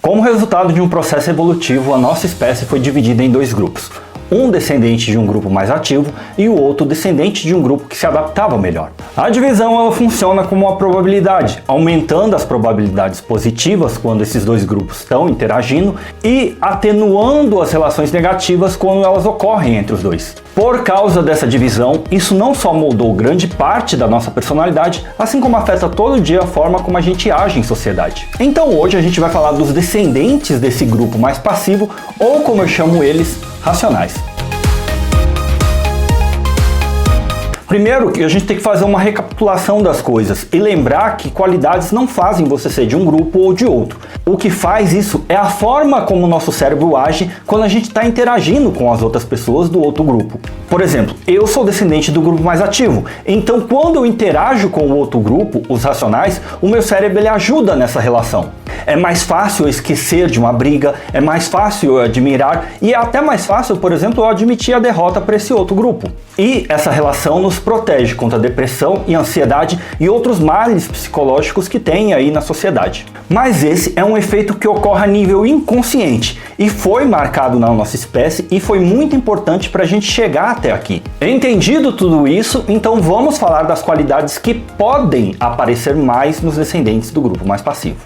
Como resultado de um processo evolutivo, a nossa espécie foi dividida em dois grupos. Um descendente de um grupo mais ativo e o outro descendente de um grupo que se adaptava melhor. A divisão ela funciona como uma probabilidade, aumentando as probabilidades positivas quando esses dois grupos estão interagindo e atenuando as relações negativas quando elas ocorrem entre os dois. Por causa dessa divisão, isso não só moldou grande parte da nossa personalidade, assim como afeta todo dia a forma como a gente age em sociedade. Então hoje a gente vai falar dos descendentes desse grupo mais passivo, ou como eu chamo eles, racionais. Primeiro, a gente tem que fazer uma recapitulação das coisas e lembrar que qualidades não fazem você ser de um grupo ou de outro. O que faz isso é a forma como o nosso cérebro age quando a gente está interagindo com as outras pessoas do outro grupo. Por exemplo, eu sou descendente do grupo mais ativo, então quando eu interajo com o outro grupo, os racionais, o meu cérebro ele ajuda nessa relação. É mais fácil eu esquecer de uma briga, é mais fácil eu admirar e é até mais fácil, por exemplo, eu admitir a derrota para esse outro grupo. E essa relação nos protege contra a depressão e ansiedade e outros males psicológicos que tem aí na sociedade. Mas esse é um efeito que ocorre a nível inconsciente e foi marcado na nossa espécie e foi muito importante para a gente chegar até aqui. Entendido tudo isso, então vamos falar das qualidades que podem aparecer mais nos descendentes do grupo mais passivo.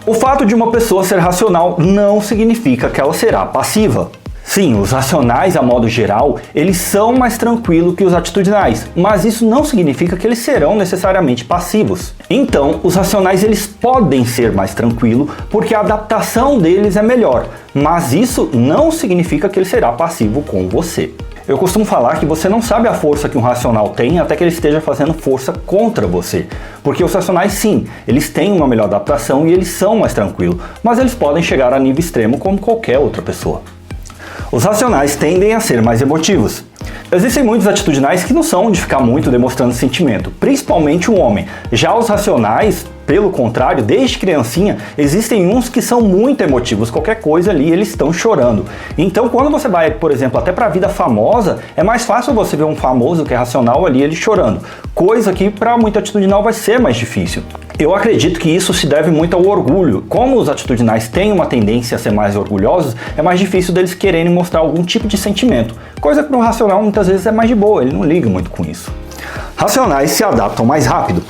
O fato de uma pessoa ser racional não significa que ela será passiva. Sim, os racionais, a modo geral, eles são mais tranquilos que os atitudinais, mas isso não significa que eles serão necessariamente passivos. Então, os racionais eles podem ser mais tranquilos porque a adaptação deles é melhor, mas isso não significa que ele será passivo com você. Eu costumo falar que você não sabe a força que um racional tem até que ele esteja fazendo força contra você. Porque os racionais sim, eles têm uma melhor adaptação e eles são mais tranquilos, mas eles podem chegar a nível extremo como qualquer outra pessoa. Os racionais tendem a ser mais emotivos. Existem muitos atitudinais que não são de ficar muito demonstrando sentimento, principalmente o homem. Já os racionais, pelo contrário, desde criancinha, existem uns que são muito emotivos, qualquer coisa ali eles estão chorando. Então quando você vai, por exemplo, até para a vida famosa, é mais fácil você ver um famoso que é racional ali, ele chorando. Coisa que para muito atitudinal vai ser mais difícil. Eu acredito que isso se deve muito ao orgulho. Como os atitudinais têm uma tendência a ser mais orgulhosos, é mais difícil deles quererem mostrar algum tipo de sentimento. Coisa que para o racional muitas vezes é mais de boa, ele não liga muito com isso. Racionais se adaptam mais rápido.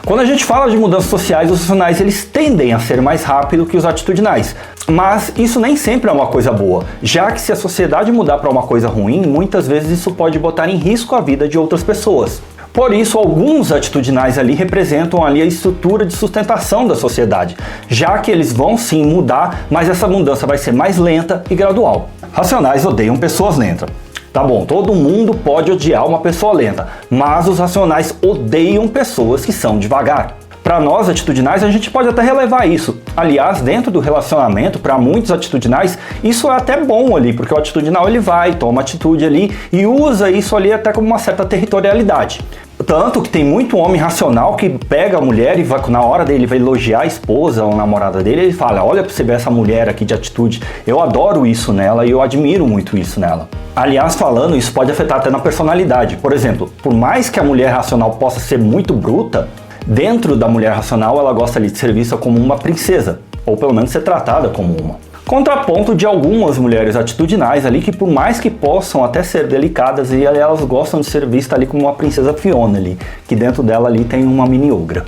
Quando a gente fala de mudanças sociais, os racionais eles tendem a ser mais rápidos que os atitudinais. Mas isso nem sempre é uma coisa boa, já que se a sociedade mudar para uma coisa ruim, muitas vezes isso pode botar em risco a vida de outras pessoas. Por isso, alguns atitudinais ali representam ali a estrutura de sustentação da sociedade, já que eles vão sim mudar, mas essa mudança vai ser mais lenta e gradual. Racionais odeiam pessoas lentas. Tá bom, todo mundo pode odiar uma pessoa lenta, mas os racionais odeiam pessoas que são devagar. Para nós atitudinais, a gente pode até relevar isso. Aliás, dentro do relacionamento, para muitos atitudinais, isso é até bom ali, porque o atitudinal ele vai, toma atitude ali e usa isso ali até como uma certa territorialidade. Tanto que tem muito homem racional que pega a mulher e vai, na hora dele vai elogiar a esposa ou a namorada dele, ele fala, olha pra você ver essa mulher aqui de atitude, eu adoro isso nela e eu admiro muito isso nela. Aliás, falando, isso pode afetar até na personalidade. Por exemplo, por mais que a mulher racional possa ser muito bruta, dentro da mulher racional ela gosta ali de ser vista como uma princesa, ou pelo menos ser tratada como uma. Contraponto de algumas mulheres atitudinais ali que por mais que possam até ser delicadas, e elas gostam de ser vistas ali como uma princesa Fiona ali, que dentro dela ali tem uma mini ogra.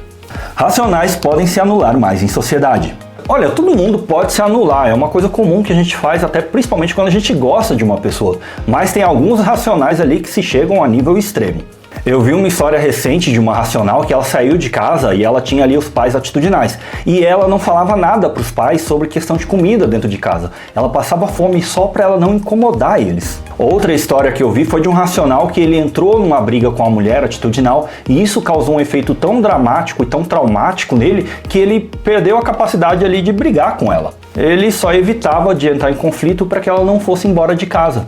Racionais podem se anular mais em sociedade. Olha, todo mundo pode se anular, é uma coisa comum que a gente faz até principalmente quando a gente gosta de uma pessoa, mas tem alguns racionais ali que se chegam a nível extremo. Eu vi uma história recente de uma racional que ela saiu de casa e ela tinha ali os pais atitudinais. E ela não falava nada para os pais sobre questão de comida dentro de casa. Ela passava fome só para ela não incomodar eles. Outra história que eu vi foi de um racional que ele entrou numa briga com a mulher atitudinal e isso causou um efeito tão dramático e tão traumático nele que ele perdeu a capacidade ali de brigar com ela. Ele só evitava de entrar em conflito para que ela não fosse embora de casa.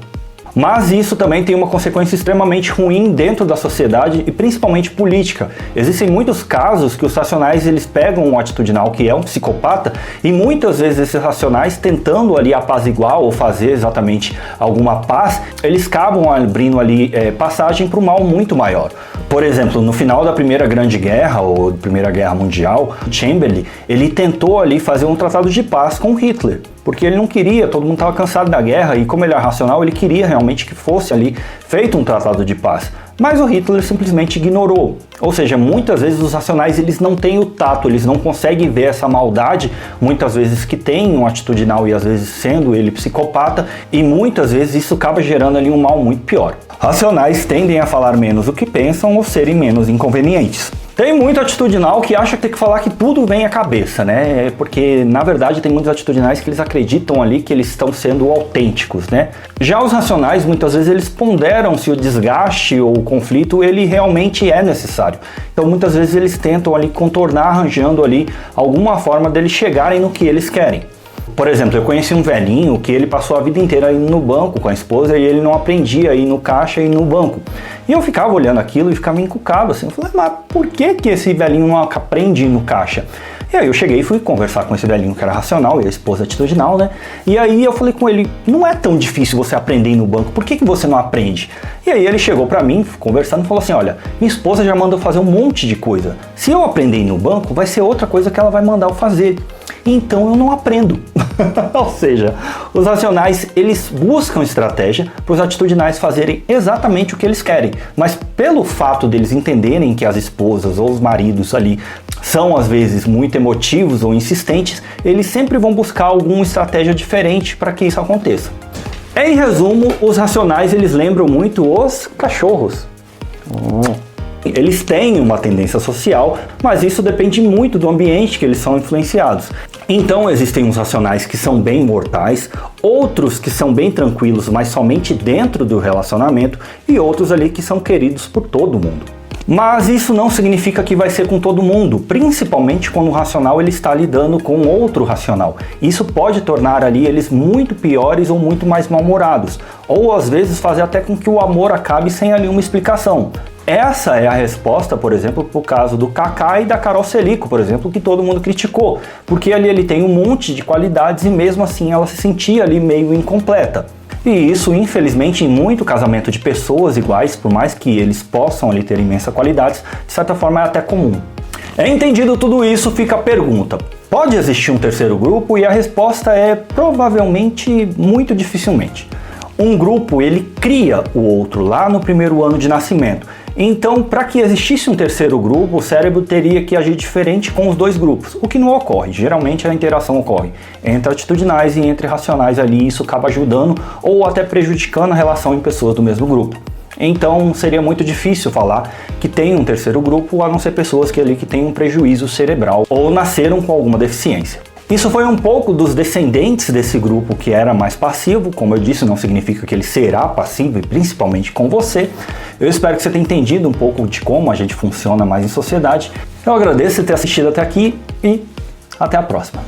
Mas isso também tem uma consequência extremamente ruim dentro da sociedade e principalmente política. Existem muitos casos que os racionais eles pegam um atitudinal que é um psicopata e muitas vezes esses racionais tentando ali apaziguar ou fazer exatamente alguma paz, eles acabam abrindo ali passagem para um mal muito maior. Por exemplo, no final da Primeira Grande Guerra, ou Primeira Guerra Mundial, Chamberlain, ele tentou ali fazer um tratado de paz com Hitler, porque ele não queria, todo mundo estava cansado da guerra, e como ele é racional, ele queria realmente que fosse ali feito um tratado de paz. Mas o Hitler simplesmente ignorou. Ou seja, muitas vezes os racionais eles não têm o tato, eles não conseguem ver essa maldade, muitas vezes que tem um atitudinal e às vezes sendo ele psicopata, e muitas vezes isso acaba gerando ali um mal muito pior. Racionais tendem a falar menos o que pensam ou serem menos inconvenientes. Tem muito atitudinal que acha que tem que falar que tudo vem à cabeça, né? Porque, na verdade, tem muitos atitudinais que eles acreditam ali que eles estão sendo autênticos, né? Já os racionais, muitas vezes, eles ponderam se o desgaste ou o conflito, ele realmente é necessário. Então, muitas vezes, eles tentam ali contornar, arranjando ali alguma forma deles chegarem no que eles querem. Por exemplo, eu conheci um velhinho que ele passou a vida inteira indo no banco com a esposa e ele não aprendia a ir no caixa e no banco. E eu ficava olhando aquilo e ficava encucado assim. Eu falei, mas por que esse velhinho não aprende a ir no caixa? E aí eu cheguei e fui conversar com esse velhinho que era racional e a esposa atitudinal, né? E aí eu falei com ele, não é tão difícil você aprender a ir no banco, por que você não aprende? E aí ele chegou pra mim, conversando, e falou assim, olha, minha esposa já mandou fazer um monte de coisa. Se eu aprender a ir no banco, vai ser outra coisa que ela vai mandar eu fazer. Então eu não aprendo. Ou seja, os racionais, eles buscam estratégia para os atitudinais fazerem exatamente o que eles querem. Mas pelo fato deles entenderem que as esposas ou os maridos ali são às vezes muito emotivos ou insistentes, eles sempre vão buscar alguma estratégia diferente para que isso aconteça. Em resumo, os racionais eles lembram muito os cachorros. Eles têm uma tendência social, mas isso depende muito do ambiente que eles são influenciados. Então existem uns racionais que são bem mortais, outros que são bem tranquilos, mas somente dentro do relacionamento, e outros ali que são queridos por todo mundo. Mas isso não significa que vai ser com todo mundo, principalmente quando o racional ele está lidando com outro racional. Isso pode tornar ali eles muito piores ou muito mais mal-humorados, ou às vezes fazer até com que o amor acabe sem ali uma explicação. Essa é a resposta, por exemplo, para o caso do Kaká e da Carol Celico, por exemplo, que todo mundo criticou, porque ali ele tem um monte de qualidades e mesmo assim ela se sentia ali meio incompleta. E isso, infelizmente, em muito casamento de pessoas iguais, por mais que eles possam ali ter imensas qualidades, de certa forma é até comum. Entendido tudo isso, fica a pergunta: pode existir um terceiro grupo? E a resposta é provavelmente muito dificilmente. Um grupo, ele cria o outro lá no primeiro ano de nascimento. Então, para que existisse um terceiro grupo, o cérebro teria que agir diferente com os dois grupos, o que não ocorre. Geralmente a interação ocorre entre atitudinais e entre racionais ali, e isso acaba ajudando ou até prejudicando a relação em pessoas do mesmo grupo. Então, seria muito difícil falar que tem um terceiro grupo, a não ser pessoas que têm um prejuízo cerebral ou nasceram com alguma deficiência. Isso foi um pouco dos descendentes desse grupo que era mais passivo. Como eu disse, não significa que ele será passivo, e principalmente com você. Eu espero que você tenha entendido um pouco de como a gente funciona mais em sociedade. Eu agradeço por ter assistido até aqui e até a próxima.